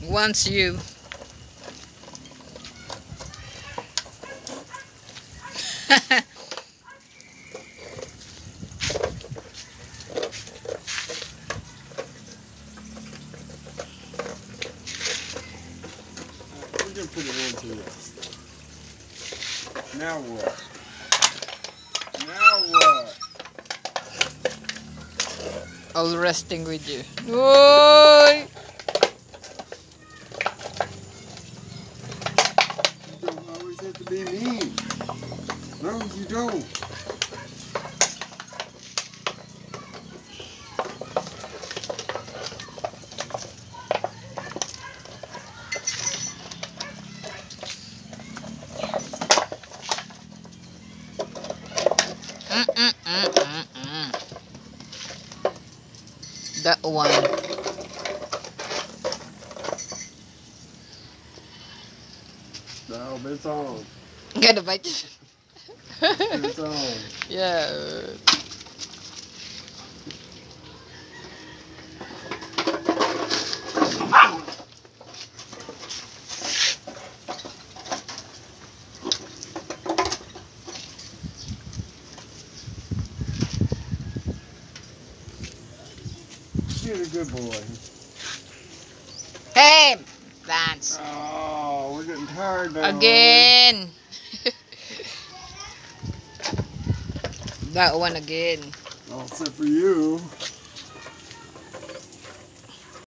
Wants you. We're gonna put it into this. Now what? Now what? I was resting with you. Oi! You don't always have to be mean. No, you don't. That one. No, it's on. Gonna bite you. It's on. Yeah. You're a good boy. Hey! Dance. Oh, we're getting tired now. Again. That one again. All except for you.